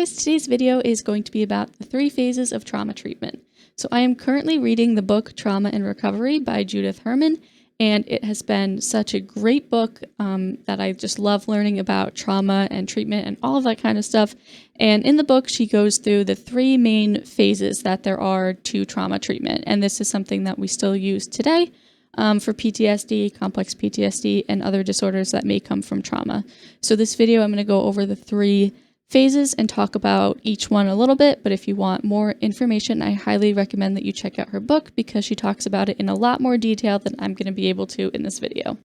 guys, today's video is going to be about the 3 phases of trauma treatment. So I am currently reading the book Trauma and Recovery by Judith Herman, and it has been such a great book that I just love learning about trauma and treatment and all of that kind of stuff. And in the book, she goes through the 3 main phases that there are to trauma treatment, and this is something that we still use today for PTSD, complex PTSD, and other disorders that may come from trauma. So this video, I'm going to go over the 3 phases and talk about each one a little bit, but if you want more information, I highly recommend that you check out her book because she talks about it in a lot more detail than I'm going to be able to in this video.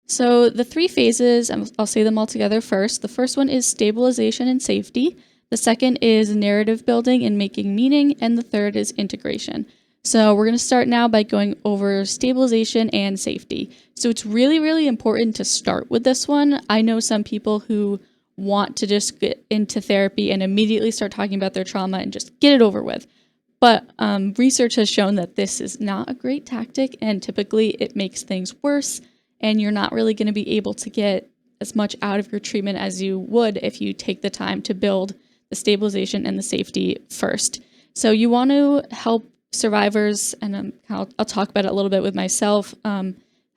So the 3 phases, I'll say them all together first. The first one is stabilization and safety. The second is narrative building and making meaning, and the third is integration. So we're going to start now by going over stabilization and safety. So it's really, really important to start with this one. I know some people who want to just get into therapy and immediately start talking about their trauma and just get it over with. But research has shown that this is not a great tactic, and typically it makes things worse, and you're not really going to be able to get as much out of your treatment as you would if you take the time to build the stabilization and the safety first. So you want to help survivors, and I'll talk about it a little bit with myself,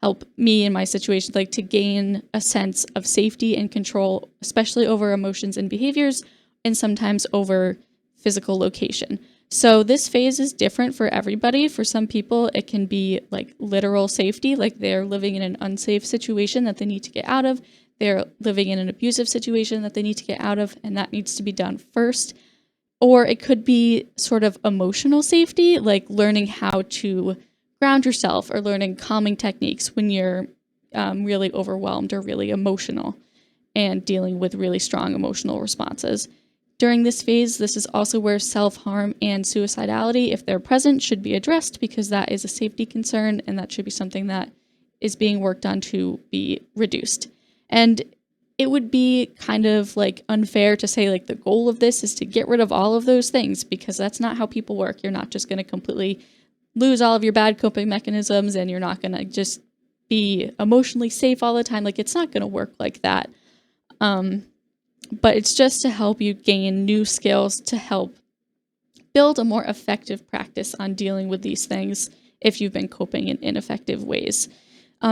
help me in my situation, like to gain a sense of safety and control, especially over emotions and behaviors, and sometimes over physical location. So this phase is different for everybody. For some people, it can be like literal safety, like they're living in an unsafe situation that they need to get out of. They're living in an abusive situation that they need to get out of, and that needs to be done first. Or it could be sort of emotional safety, like learning how to ground yourself or learning calming techniques when you're really overwhelmed or really emotional and dealing with really strong emotional responses. During this phase, this is also where self-harm and suicidality, if they're present, should be addressed because that is a safety concern and that should be something that is being worked on to be reduced. And it would be kind of like unfair to say like the goal of this is to get rid of all of those things because that's not how people work. You're not just going to completely lose all of your bad coping mechanisms and you're not going to just be emotionally safe all the time. Like it's not going to work like that. But it's just to help you gain new skills to help build a more effective practice on dealing with these things if you've been coping in ineffective ways.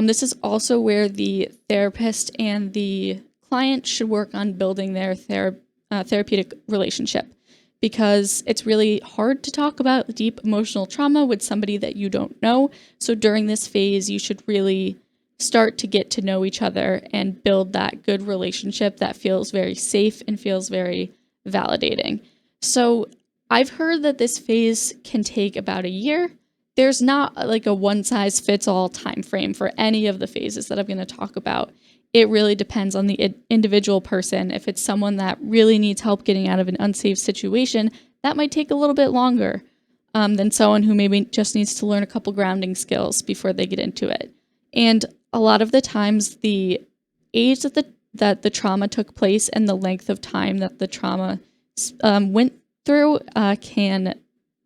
This is also where the therapist and the client should work on building their therapeutic relationship because it's really hard to talk about deep emotional trauma with somebody that you don't know. So during this phase, you should really start to get to know each other and build that good relationship that feels very safe and feels very validating. So I've heard that this phase can take about a year. There's not like a one-size-fits-all time frame for any of the phases that I'm going to talk about. It really depends on the individual person. If it's someone that really needs help getting out of an unsafe situation, that might take a little bit longer than someone who maybe just needs to learn a couple grounding skills before they get into it. And a lot of the times, the age that the trauma took place and the length of time that the trauma went through can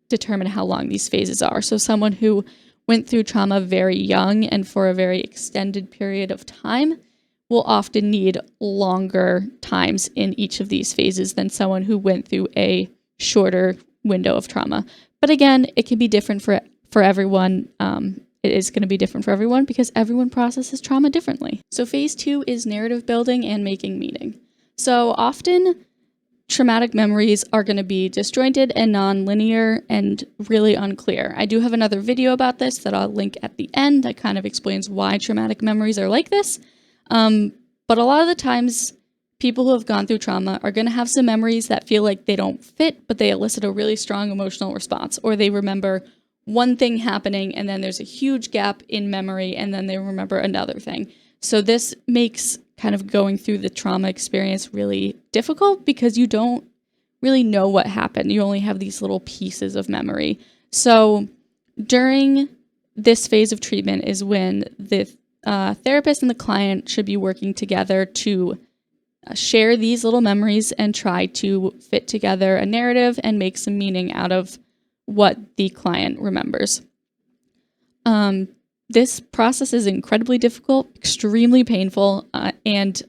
determine how long these phases are. So someone who went through trauma very young and for a very extended period of time will often need longer times in each of these phases than someone who went through a shorter window of trauma. But again, it can be different for everyone. It is going to be different for everyone because everyone processes trauma differently. So phase 2 is narrative building and making meaning. So often traumatic memories are going to be disjointed and non-linear and really unclear. I do have another video about this that I'll link at the end that kind of explains why traumatic memories are like this. But a lot of the times, people who have gone through trauma are going to have some memories that feel like they don't fit, but they elicit a really strong emotional response, or they remember one thing happening and then there's a huge gap in memory and then they remember another thing. So this makes kind of going through the trauma experience really difficult because you don't really know what happened. You only have these little pieces of memory. So during this phase of treatment is when the therapist and the client should be working together to share these little memories and try to fit together a narrative and make some meaning out of what the client remembers. This process is incredibly difficult, extremely painful, and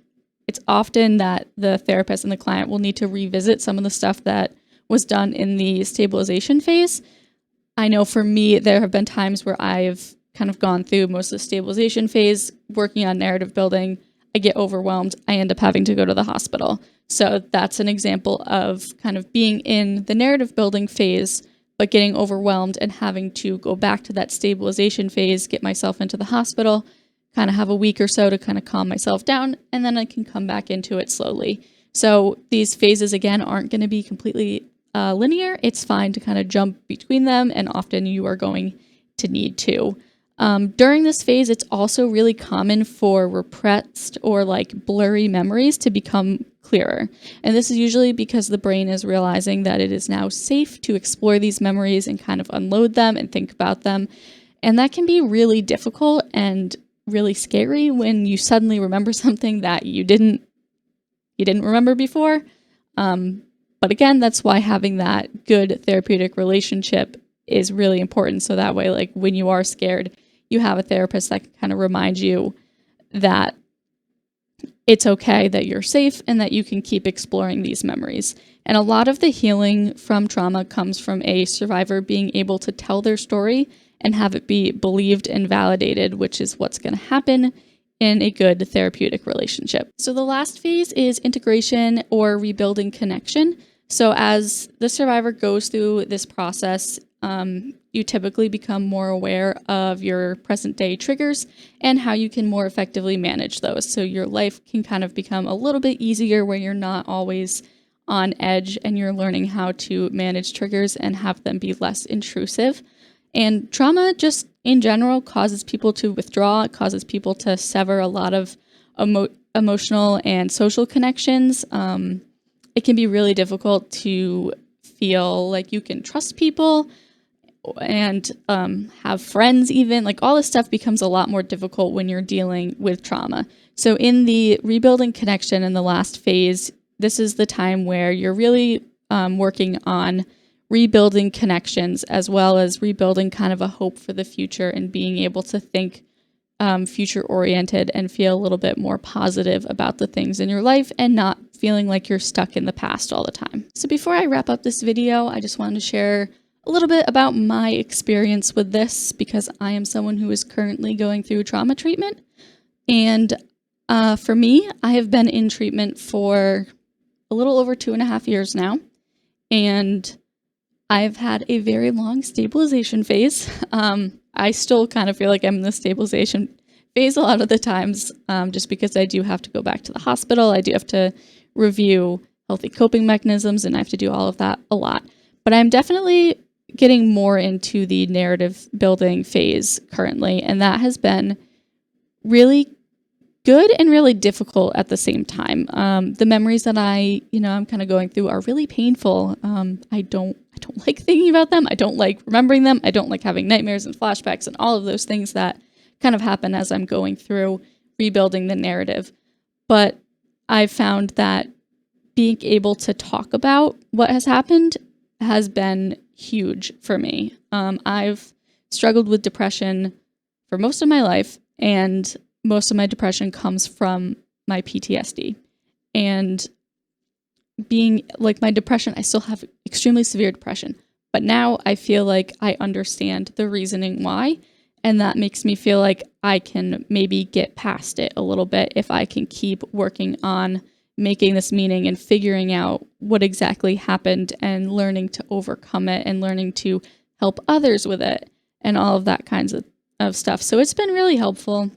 it's often that the therapist and the client will need to revisit some of the stuff that was done in the stabilization phase. I know for me, there have been times where I've kind of gone through most of the stabilization phase, working on narrative building. I get overwhelmed. I end up having to go to the hospital. So that's an example of kind of being in the narrative building phase, but getting overwhelmed and having to go back to that stabilization phase, get myself into the hospital, kind of have a week or so to kind of calm myself down, and then I can come back into it slowly. So these phases, again, aren't going to be completely linear. It's fine to kind of jump between them, and often you are going to need to. During this phase, it's also really common for repressed or like blurry memories to become clearer. And this is usually because the brain is realizing that it is now safe to explore these memories and kind of unload them and think about them. And that can be really difficult and really scary when you suddenly remember something that you didn't remember before. But again, that's why having that good therapeutic relationship is really important. So that way, like when you are scared, you have a therapist that can kind of remind you that it's okay, that you're safe, and that you can keep exploring these memories. And a lot of the healing from trauma comes from a survivor being able to tell their story and have it be believed and validated, which is what's going to happen in a good therapeutic relationship. So the last phase is integration or rebuilding connection. So as the survivor goes through this process, you typically become more aware of your present day triggers and how you can more effectively manage those. So your life can kind of become a little bit easier where you're not always on edge and you're learning how to manage triggers and have them be less intrusive. And trauma just in general causes people to withdraw. It causes people to sever a lot of emotional and social connections. It can be really difficult to feel like you can trust people and have friends even. Like all this stuff becomes a lot more difficult when you're dealing with trauma. So in the rebuilding connection in the last phase, this is the time where you're really working on rebuilding connections as well as rebuilding kind of a hope for the future and being able to think future oriented and feel a little bit more positive about the things in your life and not feeling like you're stuck in the past all the time. So before I wrap up this video, I just wanted to share a little bit about my experience with this because I am someone who is currently going through trauma treatment. And for me, I have been in treatment for a little over 2.5 years now. And I've had a very long stabilization phase. I still kind of feel like I'm in the stabilization phase a lot of the times, just because I do have to go back to the hospital. I do have to review healthy coping mechanisms, and I have to do all of that a lot. But I'm definitely getting more into the narrative building phase currently, and that has been really good and really difficult at the same time. The memories that I'm kind of going through are really painful. I don't like thinking about them. I don't like remembering them. I don't like having nightmares and flashbacks and all of those things that kind of happen as I'm going through rebuilding the narrative. But I've found that being able to talk about what has happened has been huge for me. I've struggled with depression for most of my life, and most of my depression comes from my PTSD. And being like my depression, I still have extremely severe depression, but now I feel like I understand the reasoning why. And that makes me feel like I can maybe get past it a little bit if I can keep working on making this meaning and figuring out what exactly happened and learning to overcome it and learning to help others with it and all of that kinds of stuff. So it's been really helpful.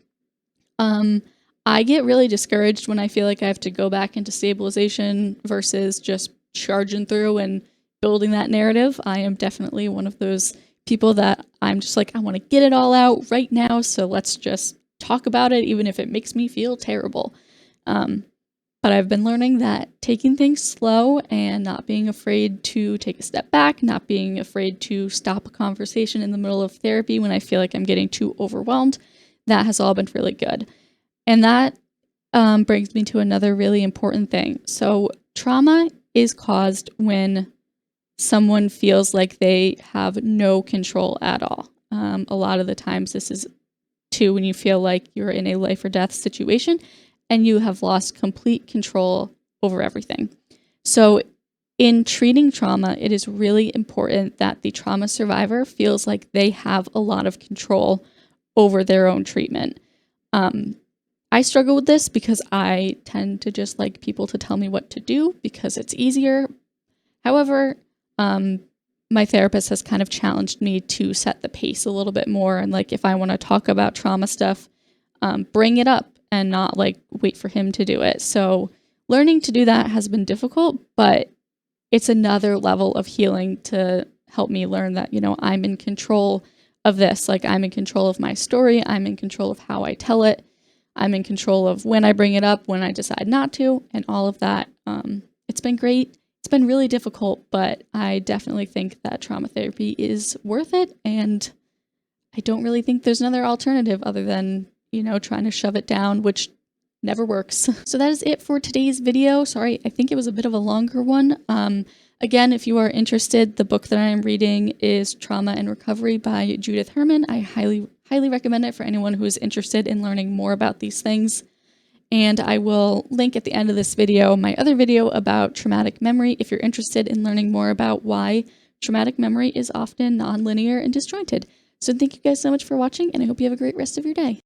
I get really discouraged when I feel like I have to go back into stabilization versus just charging through and building that narrative. I am definitely one of those people that I'm just like, I want to get it all out right now, so let's just talk about it, even if it makes me feel terrible. But I've been learning that taking things slow and not being afraid to take a step back, not being afraid to stop a conversation in the middle of therapy when I feel like I'm getting too overwhelmed, that has all been really good. And that brings me to another really important thing. So trauma is caused when someone feels like they have no control at all. A lot of the times this is too when you feel like you're in a life or death situation and you have lost complete control over everything. So in treating trauma, it is really important that the trauma survivor feels like they have a lot of control over their own treatment. I struggle with this because I tend to just like people to tell me what to do because it's easier. However, my therapist has kind of challenged me to set the pace a little bit more. And like, if I want to talk about trauma stuff, bring it up and not like wait for him to do it. So learning to do that has been difficult, but it's another level of healing to help me learn that, you know, I'm in control of this. Like, I'm in control of my story. I'm in control of how I tell it. I'm in control of when I bring it up, when I decide not to, and all of that. It's been great. It's been really difficult, but I definitely think that trauma therapy is worth it. And I don't really think there's another alternative other than, you know, trying to shove it down, which never works. So that is it for today's video. Sorry, I think it was a bit of a longer one. Again, if you are interested, the book that I am reading is Trauma and Recovery by Judith Herman. I highly recommend it for anyone who is interested in learning more about these things. And I will link at the end of this video my other video about traumatic memory if you're interested in learning more about why traumatic memory is often nonlinear and disjointed. So thank you guys so much for watching, and I hope you have a great rest of your day.